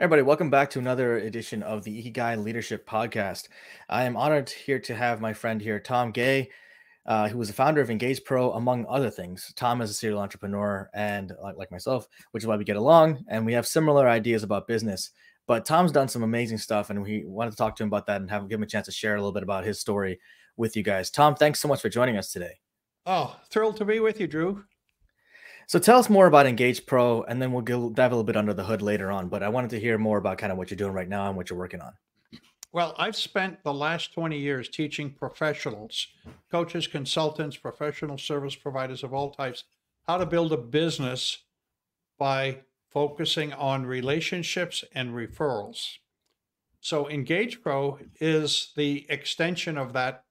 Hey everybody, welcome back to another edition of the Ikigai Leadership Podcast. I am honored here to have my friend here, Tom Gay, who was the founder of Engage Pro, among other things. Tom is a serial entrepreneur and like myself, which is why we get along, and we have similar ideas about business. But Tom's done some amazing stuff, and we wanted to talk to him about that and give him a chance to share a little bit about his story with you guys. Tom, thanks so much for joining us today. Oh, thrilled to be with you, Drew. So tell us more about Engage Pro, and then we'll dive a little bit under the hood later on. But I wanted to hear more about kind of what you're doing right now and what you're working on. Well, I've spent the last 20 years teaching professionals, coaches, consultants, professional service providers of all types, how to build a business by focusing on relationships and referrals. So Engage Pro is the extension of that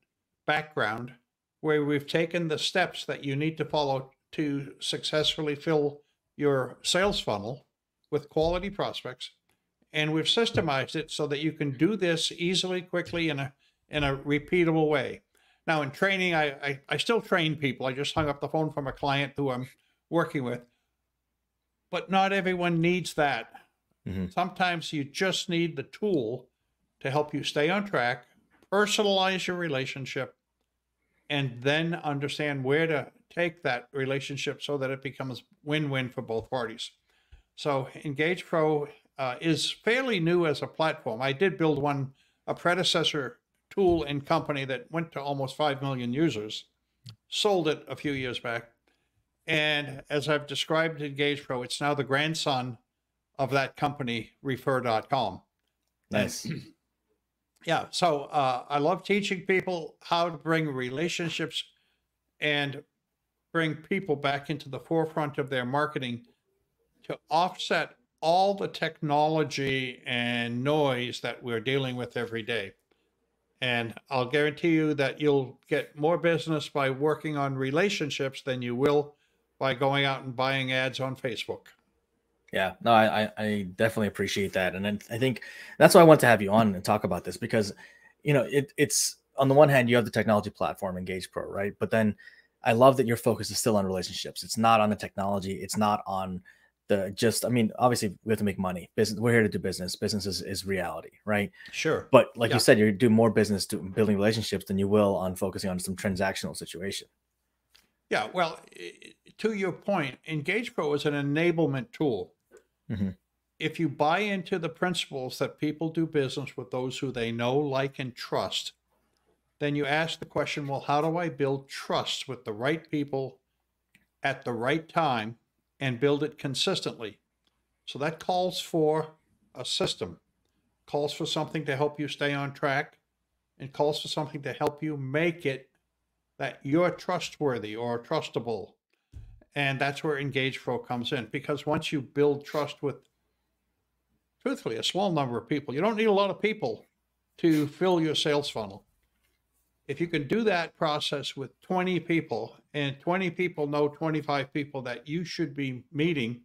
background where we've taken the steps that you need to follow to successfully fill your sales funnel with quality prospects. And we've systemized it so that you can do this easily, quickly, in a repeatable way. Now, in training, I still train people. I just hung up the phone from a client who I'm working with. But not everyone needs that. Mm-hmm. Sometimes you just need the tool to help you stay on track, personalize your relationship, and then understand where to take that relationship so that it becomes win-win for both parties. So Engage Pro is fairly new as a platform. I did build a predecessor tool and company that went to almost 5 million users, sold it a few years back. And as I've described Engage Pro, it's now the grandson of that company, refer.com. Nice. Yeah, so I love teaching people how to bring relationships and bring people back into the forefront of their marketing to offset all the technology and noise that we're dealing with every day. And I'll guarantee you that you'll get more business by working on relationships than you will by going out and buying ads on Facebook. Yeah, no, I definitely appreciate that. And then I think that's why I want to have you on and talk about this because, it's on the one hand, you have the technology platform, Engage Pro, right? But then I love that your focus is still on relationships. It's not on the technology. It's not on obviously we have to make money. We're here to do business. Business is reality, right? Sure. But like you said, you do more business to building relationships than you will on focusing on some transactional situation. Yeah, well, to your point, Engage Pro is an enablement tool. Mm-hmm. If you buy into the principles that people do business with those who they know, like, and trust, then you ask the question, well, how do I build trust with the right people at the right time and build it consistently? So that calls for a system, calls for something to help you stay on track, and calls for something to help you make it that you're trustworthy or trustable. And that's where Engage Pro comes in, because once you build trust with, truthfully, a small number of people, you don't need a lot of people to fill your sales funnel. If you can do that process with 20 people and 20 people know 25 people that you should be meeting,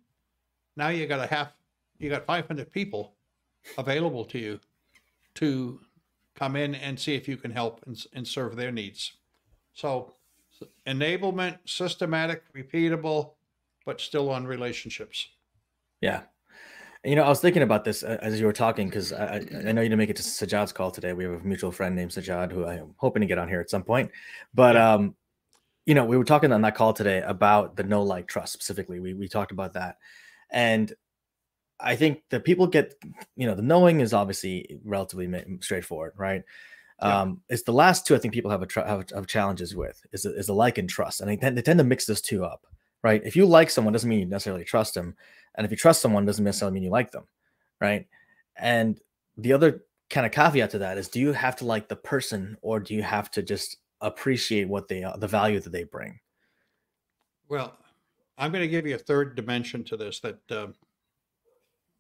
now you got 500 people available to you to come in and see if you can help and serve their needs. So enablement, systematic, repeatable, but still on relationships. Yeah. And, I was thinking about this as you were talking, because I know you didn't make it to Sajad's call today. We have a mutual friend named Sajad who I'm hoping to get on here at some point. But, we were talking on that call today about the know, like, trust specifically. We talked about that. And I think that people get, the knowing is obviously relatively straightforward, right? Yeah. It's the last two I think people have challenges with is the like and trust. And they tend to mix those two up, right? If you like someone, doesn't mean you necessarily trust them. And if you trust someone, doesn't necessarily mean you like them, right? And the other kind of caveat to that is, do you have to like the person, or do you have to just appreciate what the value that they bring? Well, I'm going to give you a third dimension to this that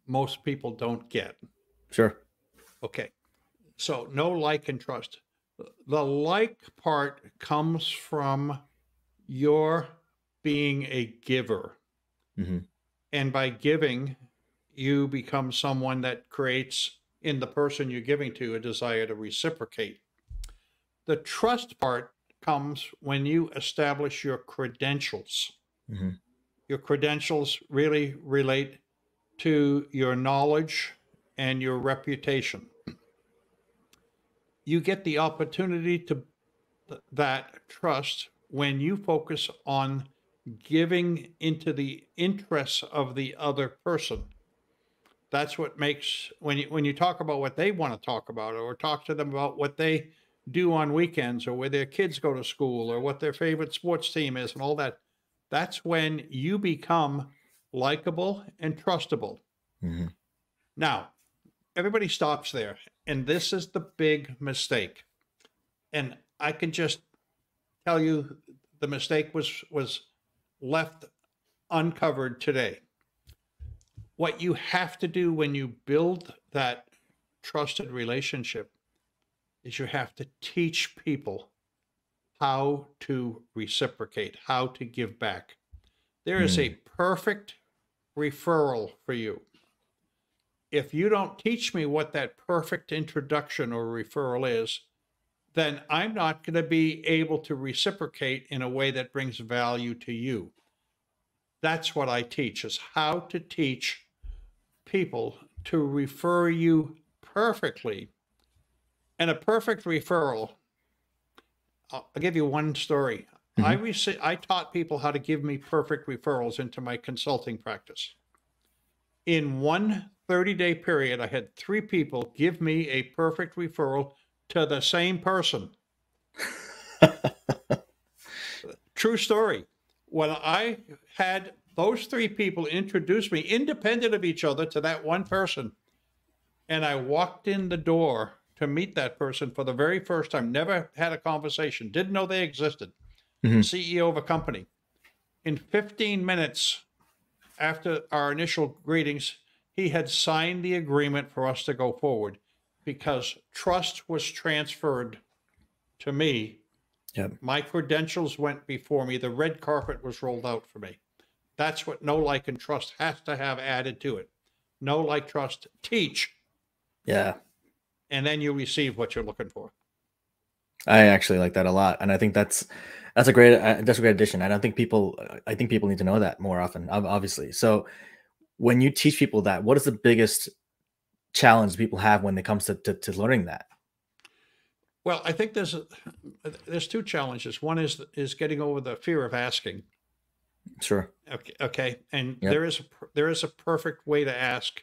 most people don't get. Sure. Okay. So know, like, and trust. The like part comes from your being a giver. Mm-hmm. And by giving, you become someone that creates in the person you're giving to a desire to reciprocate. The trust part comes when you establish your credentials. Mm-hmm. Your credentials really relate to your knowledge, and your reputation. You get the opportunity to that trust when you focus on giving into the interests of the other person. That's what makes, when you talk about what they want to talk about, or talk to them about what they do on weekends, or where their kids go to school, or what their favorite sports team is and all that, that's when you become likable and trustable. Mm-hmm. Now, everybody stops there, and this is the big mistake. And I can just tell you the mistake was left uncovered today. What you have to do when you build that trusted relationship is you have to teach people how to reciprocate, how to give back. There is a perfect referral for you. If you don't teach me what that perfect introduction or referral is, then I'm not going to be able to reciprocate in a way that brings value to you. That's what I teach, is how to teach people to refer you perfectly. And a perfect referral, I'll give you one story. Mm-hmm. I taught people how to give me perfect referrals into my consulting practice. In one 30-day period, I had 3 people give me a perfect referral to the same person. True story. When I had those 3 people introduce me, independent of each other, to that one person, and I walked in the door to meet that person for the very first time, never had a conversation, didn't know they existed, Mm-hmm. CEO of a company. In 15 minutes after our initial greetings, he had signed the agreement for us to go forward, because trust was transferred to me. Yep. My credentials went before me. The red carpet was rolled out for me. That's what know, like, and trust has to have added to it. Know, like, trust, teach. Yeah. And then you receive what you're looking for. I actually like that a lot, and I think that's a great addition. I think people need to know that more often, obviously. So when you teach people that, what is the biggest challenge people have when it comes to learning that? Well, I think there's 2 challenges. One is getting over the fear of asking. Sure. Okay, and Yep. there is a perfect way to ask,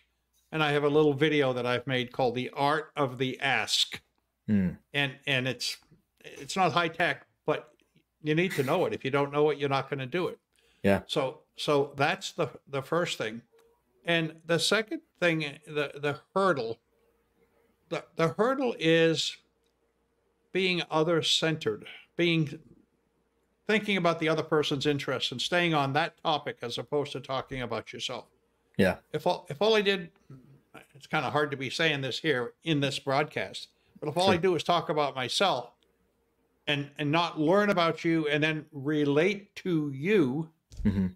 and I have a little video that I've made called "The Art of the Ask," Mm. and it's not high tech, but you need to know it. If you don't know it, you're not going to do it. Yeah. So that's the first thing, and the second thing, the hurdle, the hurdle is being other centered, thinking about the other person's interests and staying on that topic as opposed to talking about yourself. Yeah. If all I did, it's kind of hard to be saying this here in this broadcast, but if all I Sure. do is talk about myself and not learn about you and then relate to you, Mm-hmm.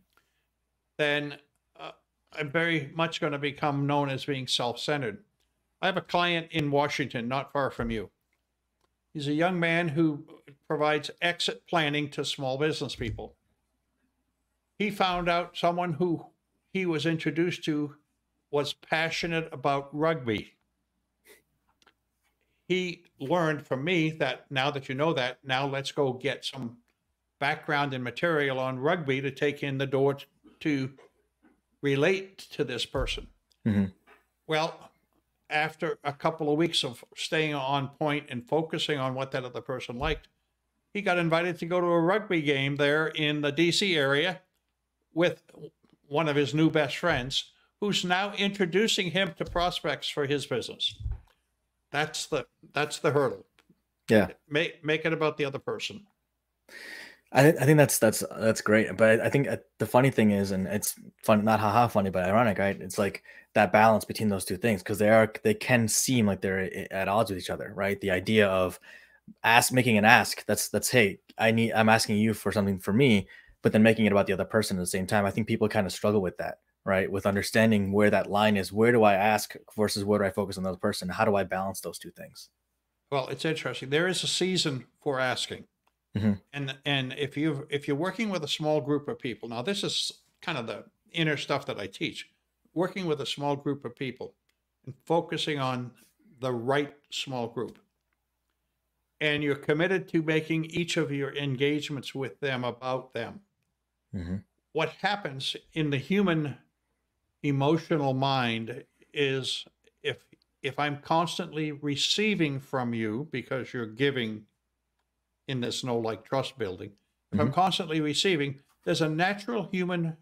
then I'm very much going to become known as being self-centered. I have a client in Washington, not far from you. He's a young man who provides exit planning to small business people. He found out someone who he was introduced to was passionate about rugby. He learned from me that, now that you know that, now let's go get some background and material on rugby to take in the door to relate to this person. Mm-hmm. Well, after a couple of weeks of staying on point and focusing on what that other person liked, he got invited to go to a rugby game there in the DC area with one of his new best friends, who's now introducing him to prospects for his business. That's the hurdle. Yeah. Make it about the other person. I think that's great, but I think the funny thing is, and it's fun, not haha funny, but ironic, right? It's like that balance between those 2 things, because they can seem like they're at odds with each other, right? The idea of making an ask, that's hey, I'm asking you for something for me, but then making it about the other person at the same time. I think people kind of struggle with that, right? With understanding where that line is. Where do I ask versus where do I focus on the other person? How do I balance those 2 things? Well, it's interesting. There is a season for asking. Mm-hmm. And if you're working with a small group of people, now this is kind of the inner stuff that I teach, working with a small group of people, and focusing on the right small group. And you're committed to making each of your engagements with them about them. Mm-hmm. What happens in the human emotional mind is if I'm constantly receiving from you because you're giving in this know like trust building, if I'm Mm-hmm. constantly receiving, there's a natural human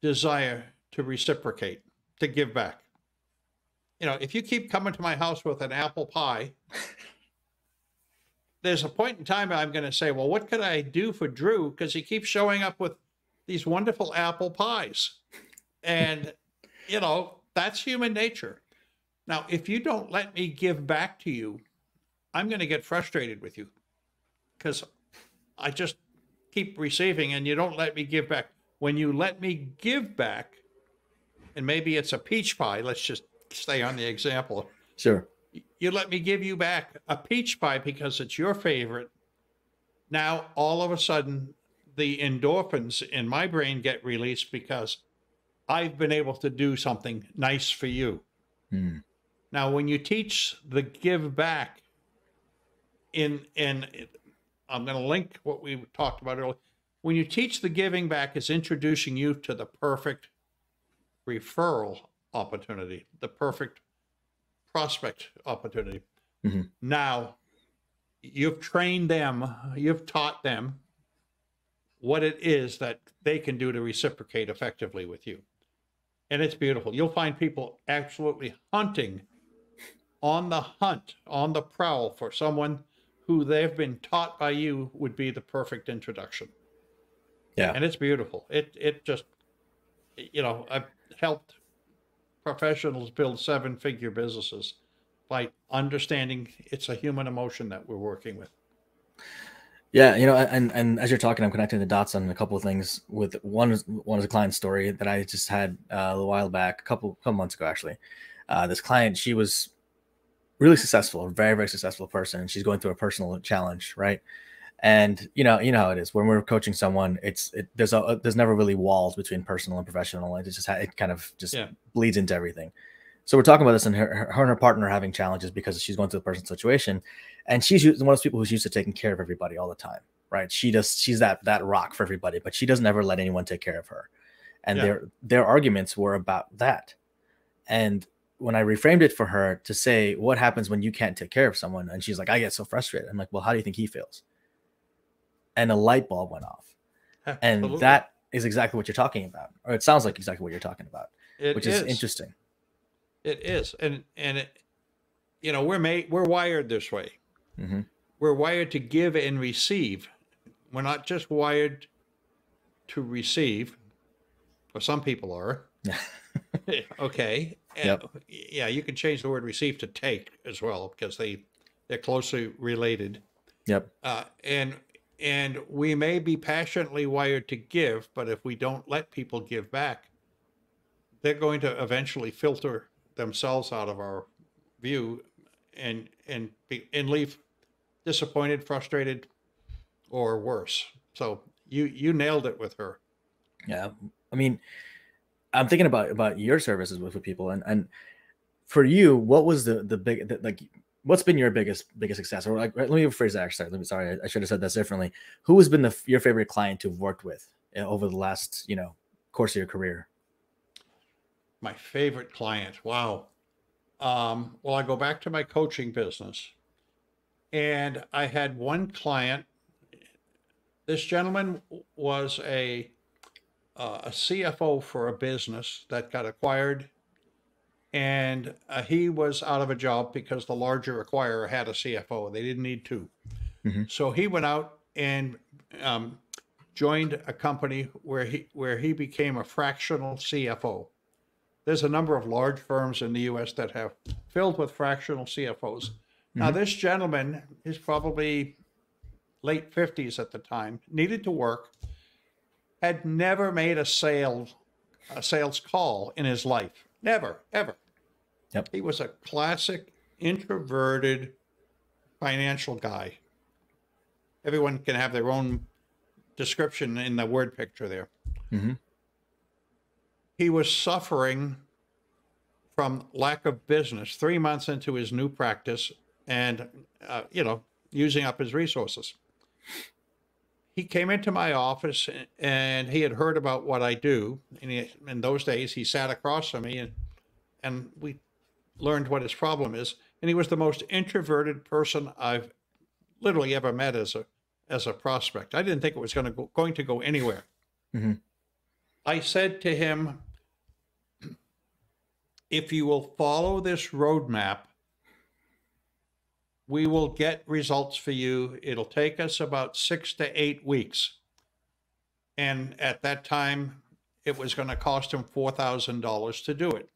desire to reciprocate, to give back. If you keep coming to my house with an apple pie, there's a point in time I'm going to say, well, what could I do for Dhru? Because he keeps showing up with these wonderful apple pies. And, that's human nature. Now, if you don't let me give back to you, I'm going to get frustrated with you because I just keep receiving and you don't let me give back. When you let me give back, and maybe it's a peach pie, let's just stay on the example. Sure. You let me give you back a peach pie because it's your favorite. Now, all of a sudden, the endorphins in my brain get released because I've been able to do something nice for you. Mm. Now, when you teach the give back in I'm going to link what we talked about earlier. When you teach the giving back is introducing you to the perfect referral opportunity, the perfect prospect opportunity. Mm-hmm. Now, you've trained them, you've taught them what it is that they can do to reciprocate effectively with you. And it's beautiful. You'll find people absolutely hunting on the hunt, on the prowl for someone who they've been taught by you would be the perfect introduction. Yeah. And it's beautiful. It just, I've helped professionals build 7-figure businesses by understanding it's a human emotion that we're working with. Yeah, and as you're talking, I'm connecting the dots on a couple of things. With one is a client story that I just had a little while back, a couple months ago, actually. This client, she was really successful, a very, very successful person, and she's going through a personal challenge, right? And you know how it is when we're coaching someone. There's never really walls between personal and professional. It kind of just bleeds into everything. So we're talking about this, and her and her partner are having challenges because she's going through a personal situation, and she's one of those people who's used to taking care of everybody all the time, right? She's that rock for everybody, but she doesn't ever let anyone take care of her. And their arguments were about that. And when I reframed it for her to say, what happens when you can't take care of someone? And she's like, I get so frustrated. I'm like, well, how do you think he feels? And a light bulb went off. Absolutely. And that is exactly what you're talking about, or it sounds like exactly what you're talking about, which is interesting. It is, and we're wired this way. Mm-hmm. We're wired to give and receive. We're not just wired to receive, or some people are. Okay. Yep. Yeah, you can change the word receive to take as well because they're closely related. Yep. And we may be passionately wired to give, but if we don't let people give back, they're going to eventually filter themselves out of our view and leave disappointed, frustrated, or worse. So you nailed it with her. Yeah. I mean, I'm thinking about your services with people, and for you, what was the big what's been your biggest success? Or let me rephrase that. Actually, sorry, I should have said that differently. Who has been your favorite client to have worked with over the last course of your career? My favorite client. Wow. Well, I go back to my coaching business, and I had one client. This gentleman was a CFO for a business that got acquired, and he was out of a job because the larger acquirer had a CFO. They didn't need two. Mm-hmm. So he went out and joined a company where he became a fractional CFO. There's a number of large firms in the U.S. that have filled with fractional CFOs. Mm-hmm. Now, this gentleman is probably late 50s at the time, needed to work, had never made a sales call in his life. Never, ever. Yep. He was a classic introverted financial guy. Everyone can have their own description in the word picture there. Mm-hmm. He was suffering from lack of business 3 months into his new practice and, using up his resources. He came into my office and he had heard about what I do. And in those days, he sat across from me and we learned what his problem is. And he was the most introverted person I've literally ever met as a prospect. I didn't think it was going to go anywhere. Mm-hmm. I said to him, if you will follow this roadmap, we will get results for you. It'll take us about 6 to 8 weeks. And at that time, it was going to cost him $4,000 to do it.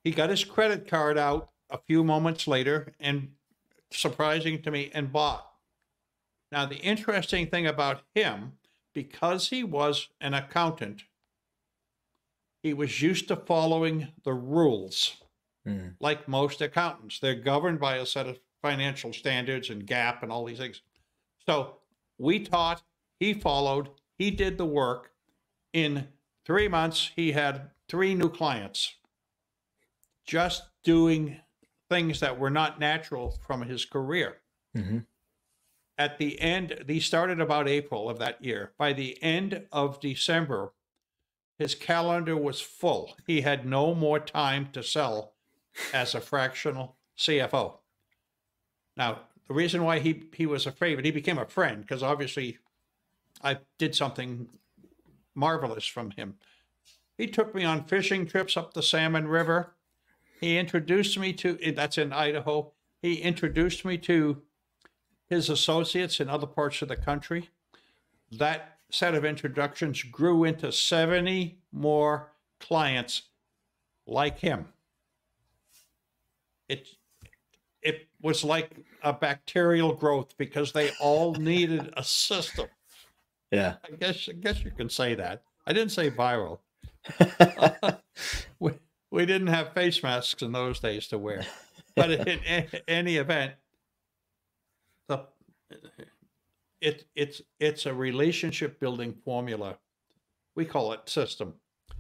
He got his credit card out a few moments later, and surprising to me, and bought. Now, the interesting thing about him, because he was an accountant, he was used to following the rules. Like most accountants, they're governed by a set of financial standards and GAAP and all these things. So we taught, he followed, he did the work. In 3 months, he had 3 new clients, just doing things that were not natural from his career. Mm-hmm. At the end, he started about April of that year. By the end of December, his calendar was full. He had no more time to sell as a fractional CFO. Now, the reason why he was afraid, but he became a friend, because obviously I did something marvelous from him. He took me on fishing trips up the Salmon River. He introduced me to, that's in Idaho, he introduced me to his associates in other parts of the country. That set of introductions grew into 70 more clients like him. It was like a bacterial growth because they all needed a system. Yeah. I guess you can say that. I didn't say viral. We didn't have face masks in those days to wear. But in any event, it's a relationship building formula. We call it system.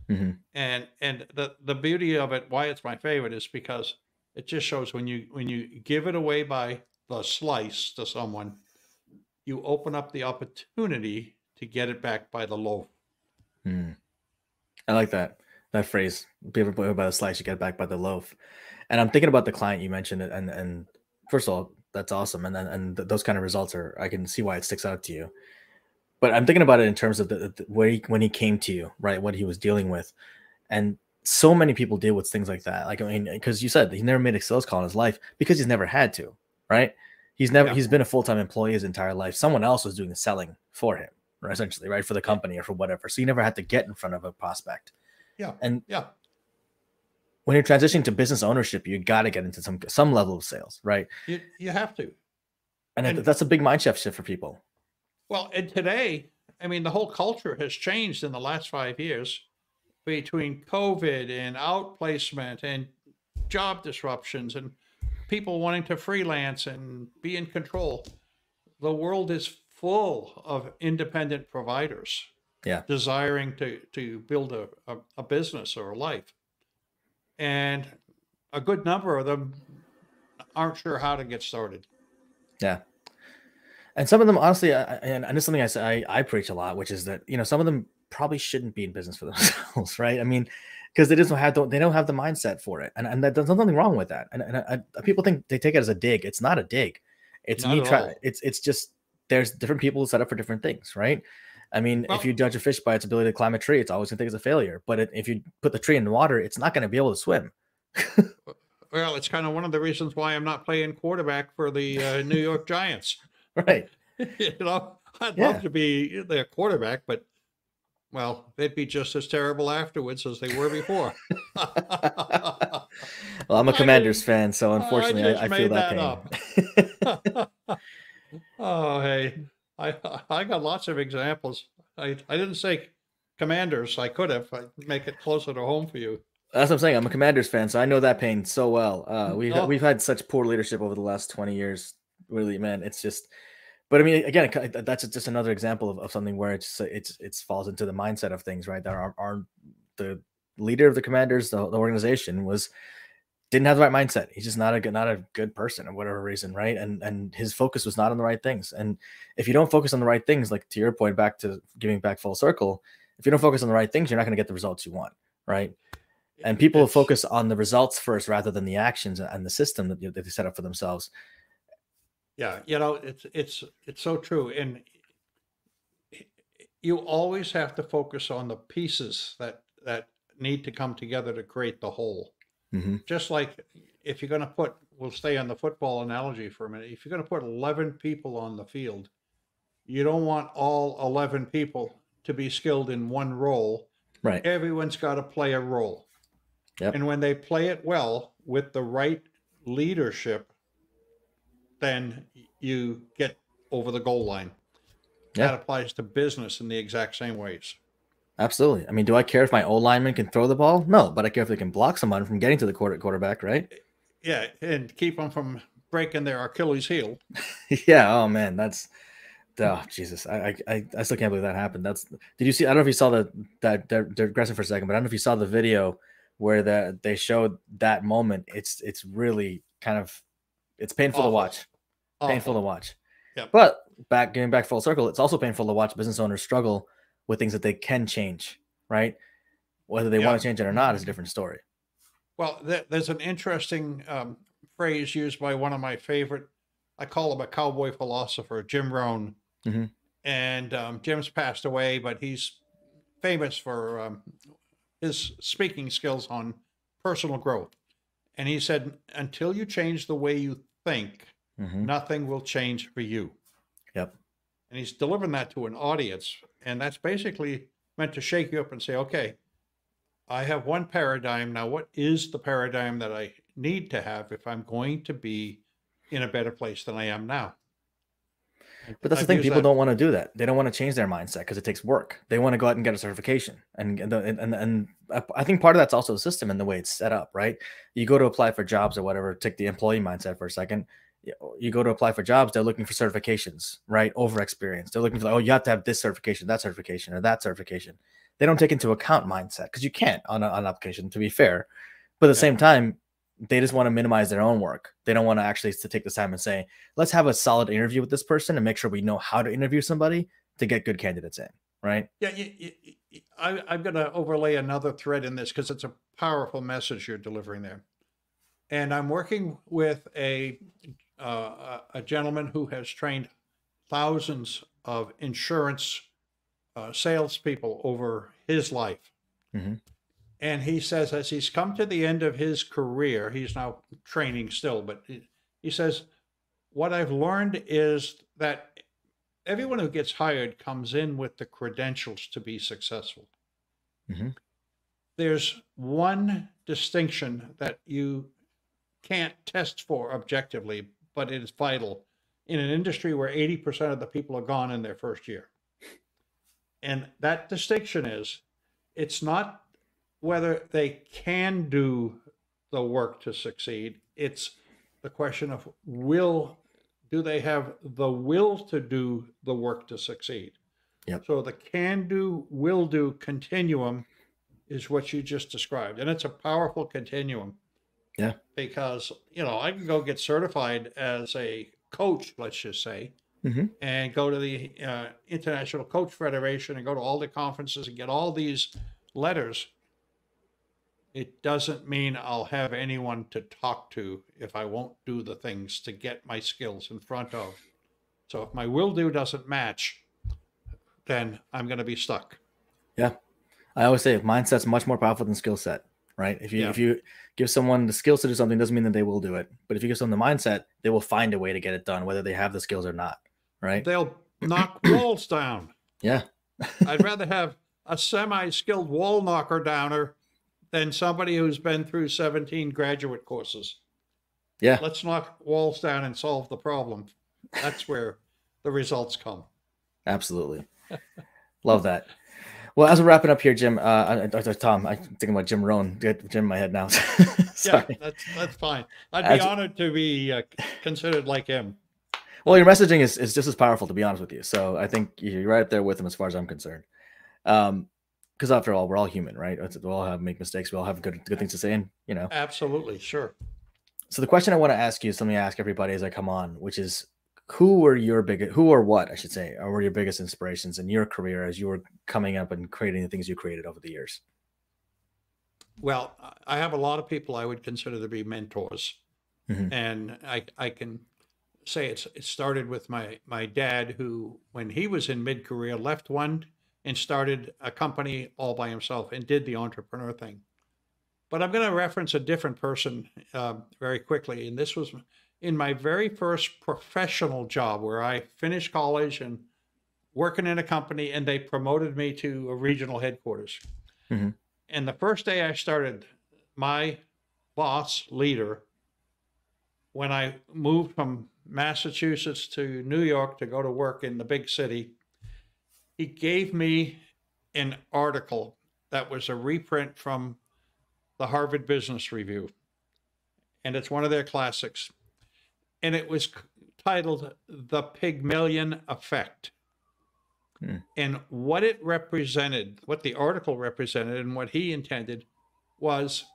Mm-hmm. And the beauty of it, why it's my favorite, is because it just shows when you give it away by the slice to someone, you open up the opportunity to get it back by the loaf. I like that phrase. Give it away by the slice, you get it back by the loaf. And I'm thinking about the client you mentioned, and first of all, that's awesome. And those kind of results I can see why it sticks out to you. But I'm thinking about it in terms of when he came to you, right? What he was dealing with. And so many people deal with things like that. Like, I mean, because you said he never made a sales call in his life because he's never had to, right? He's been a full-time employee his entire life. Someone else was doing the selling for him, right? Essentially, right? For the company or for whatever. So he never had to get in front of a prospect. Yeah. And when you're transitioning to business ownership, you got to get into some level of sales, right? You have to. And that's a big mindset shift for people. Well, and today, I mean, the whole culture has changed in the last 5 years between COVID and outplacement and job disruptions and people wanting to freelance and be in control. The world is full of independent providers, desiring to build a business or a life. And a good number of them aren't sure how to get started. Yeah. And some of them, honestly, and it's something I preach a lot, which is that, some of them probably shouldn't be in business for themselves, right? I mean, because they don't have the mindset for it, and there's nothing wrong with that. And people think they take it as a dig. It's not a dig. It's not me trying. It's just there's different people set up for different things, right? I mean, if you judge a fish by its ability to climb a tree, it's always gonna think it's a failure. But if you put the tree in the water, it's not going to be able to swim. Well, it's kind of one of the reasons why I'm not playing quarterback for the New York Giants. Right. I'd love to be their quarterback, but well, they'd be just as terrible afterwards as they were before. Well, I'm a Commanders fan, so unfortunately, I feel that pain. Oh, hey, I got lots of examples. I didn't say Commanders. I could have. I'd make it closer to home for you. That's what I'm saying. I'm a Commanders fan, so I know that pain so well. We've had such poor leadership over the last 20 years. Really, man, it's just. But I mean, again, that's just another example of something where it falls into the mindset of things, right? That aren't the leader of the Commanders, the organization, didn't have the right mindset. He's just not a good person for whatever reason, right? And his focus was not on the right things. And if you don't focus on the right things, like to your point, back to giving back full circle, if you don't focus on the right things, you're not going to get the results you want, right? And people focus on the results first rather than the actions and the system that they set up for themselves. Yeah, it's so true. And you always have to focus on the pieces that need to come together to create the whole. Mm-hmm. Just like if you're going to put, we'll stay on the football analogy for a minute. If you're going to put 11 people on the field, you don't want all 11 people to be skilled in one role. Right. Everyone's got to play a role. Yep. And when they play it well with the right leadership, then you get over the goal line. Yeah. That applies to business in the exact same ways. Absolutely. I mean, do I care if my O lineman can throw the ball? No, but I care if they can block someone from getting to the quarterback, right? Yeah, and keep them from breaking their Achilles heel. Yeah. Oh man, oh Jesus. I still can't believe that happened. Did you see? I don't know if you saw that they're digressing for a second, but I don't know if you saw the video where they showed that moment. It's really kind of, it's painful to watch. Painful to watch. Yep. But getting back full circle, it's also painful to watch business owners struggle with things that they can change, right? Whether they want to change it or not is a different story. Well, there's an interesting phrase used by one of my favorite, I call him a cowboy philosopher, Jim Rohn. Mm-hmm. And Jim's passed away, but he's famous for his speaking skills on personal growth. And he said, until you change the way you think, nothing will change for you. Yep. And he's delivering that to an audience. And that's basically meant to shake you up and say, okay, I have one paradigm. Now, what is the paradigm that I need to have if I'm going to be in a better place than I am now? But that's the thing. People don't want to do that. They don't want to change their mindset because it takes work. They want to go out and get a certification. And I think part of that's also the system and the way it's set up, right? You go to apply for jobs or whatever, take the employee mindset for a second. You go to apply for jobs, they're looking for certifications, right? Over experience. They're looking for, oh, you have to have this certification, that certification, or that certification. They don't take into account mindset because you can't on an application, to be fair. But at the same time, they just want to minimize their own work. They don't want to actually take the time and say, let's have a solid interview with this person and make sure we know how to interview somebody to get good candidates in, right? Yeah, I'm going to overlay another thread in this because it's a powerful message you're delivering there. And I'm working with a gentleman who has trained thousands of insurance salespeople over his life. Mm-hmm. And he says, as he's come to the end of his career, he's now training still, but he says, what I've learned is that everyone who gets hired comes in with the credentials to be successful. Mm-hmm. There's one distinction that you can't test for objectively, but it is vital in an industry where 80% of the people are gone in their first year. And that distinction is, it's not whether they can do the work to succeed. It's the question of do they have the will to do the work to succeed? Yep. So the can do, will do continuum is what you just described. And it's a powerful continuum. Yeah. Because, I can go get certified as a coach, let's just say, and go to the International Coach Federation and go to all the conferences and get all these letters. It doesn't mean I'll have anyone to talk to if I won't do the things to get my skills in front of. So if my will do doesn't match, then I'm going to be stuck. Yeah. I always say mindset's much more powerful than skill set, right? If you give someone the skills to do something, doesn't mean that they will do it. But if you give someone the mindset, they will find a way to get it done, whether they have the skills or not, right? They'll knock walls down. Yeah. I'd rather have a semi-skilled wall knocker downer than somebody who's been through 17 graduate courses. Yeah. Let's knock walls down and solve the problem. That's where the results come. Absolutely. Love that. Well, as we're wrapping up here, Jim, Tom, I'm thinking about Jim Rohn. Get Jim in my head now. Sorry. Yeah, that's fine. I'd be honored to be considered like him. Well, your messaging is just as powerful, to be honest with you. So I think you're right there with him as far as I'm concerned. because after all, we're all human, right? We all make mistakes. We all have good things to say, and Absolutely, sure. So the question I want to ask you is something I ask everybody as I come on, which is who or what I should say, were your biggest inspirations in your career as you were coming up and creating the things you created over the years? Well, I have a lot of people I would consider to be mentors, Mm-hmm. and I can say it started with my dad, who, when he was in mid career, left one and started a company all by himself and did the entrepreneur thing. But I'm going to reference a different person very quickly, and this was in my very first professional job, where I finished college and working in a company, and they promoted me to a regional headquarters. Mm-hmm. And the first day I started, my boss leader, when I moved from Massachusetts to New York to go to work in the big city, he gave me an article that was a reprint from the Harvard Business Review. And it's one of their classics. And it was titled The Pygmalion Effect. And what it represented, what the article represented, and what he intended was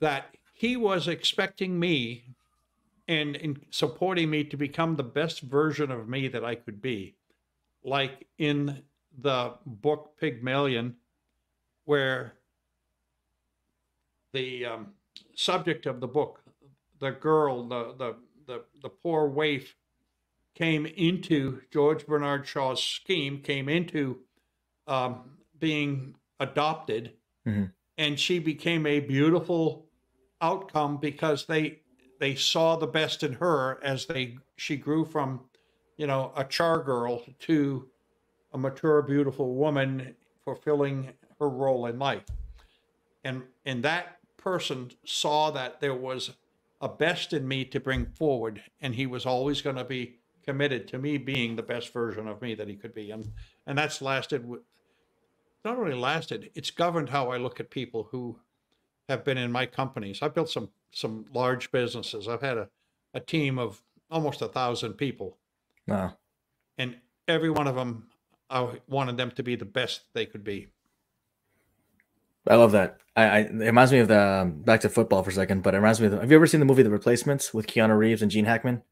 that he was expecting me and in supporting me to become the best version of me that I could be. Like in the book Pygmalion, where the subject of the book, the girl, the poor waif, came into George Bernard Shaw's scheme, came into being adopted, Mm-hmm. and she became a beautiful outcome because they saw the best in her as she grew from, a char girl to a mature, beautiful woman fulfilling her role in life. And that person saw that there was a best in me to bring forward, and he was always going to be committed to me being the best version of me that he could be. And that's lasted, not only lasted, it's governed how I look at people who have been in my companies. I've built some large businesses. I've had a team of almost 1,000 people, Wow. and every one of them, I wanted them to be the best they could be. I love that. It reminds me of the back to football for a second, but it reminds me of have you ever seen the movie The Replacements with Keanu Reeves and Gene Hackman?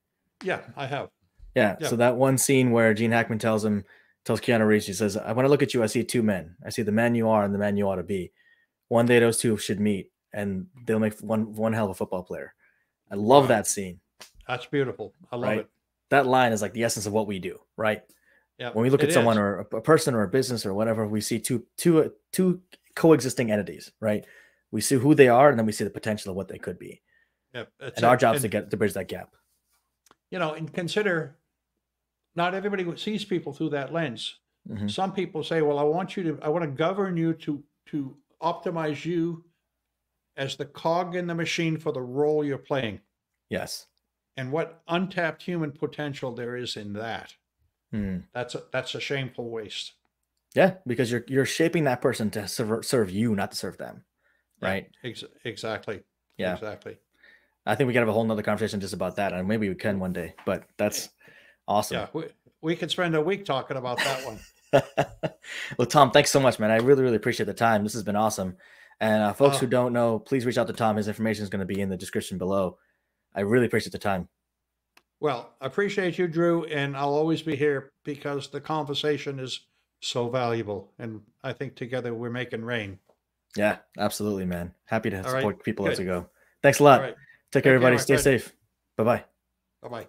Yeah, I have. Yeah. Yeah. So that one scene where Gene Hackman tells Keanu Reeves, he says, "When I look at you, I see two men. I see the man you are and the man you ought to be. One day those two should meet, and they'll make one hell of a football player." I love Wow. that scene. That's beautiful. I love it. That line is like the essence of what we do, right? Yeah. When we look at someone or a person or a business or whatever, we see two coexisting entities, right? We see who they are, and then we see the potential of what they could be. Yeah. And our job is to bridge that gap. And consider, not everybody sees people through that lens. Mm-hmm. Some people say, well, I want to govern you to optimize you as the cog in the machine for the role you're playing. Yes. And what untapped human potential there is in that. That's a shameful waste. Yeah, because you're shaping that person to serve you, not to serve them, right? Yeah, exactly. Yeah, exactly. I think we could have a whole nother conversation just about that, and maybe we can one day. But that's awesome. Yeah, we could spend a week talking about that one. Well, Tom, thanks so much, man. I really, really appreciate the time. This has been awesome. And folks who don't know, please reach out to Tom. His information is going to be in the description below. I really appreciate the time. Well, I appreciate you, Drew, and I'll always be here because the conversation is so valuable, and I think together we're making rain. Yeah, absolutely, man. Happy to support people as Good. we go. Thanks a lot. All right. Take care, everybody. my Stay friend. safe. Bye-bye. Bye-bye.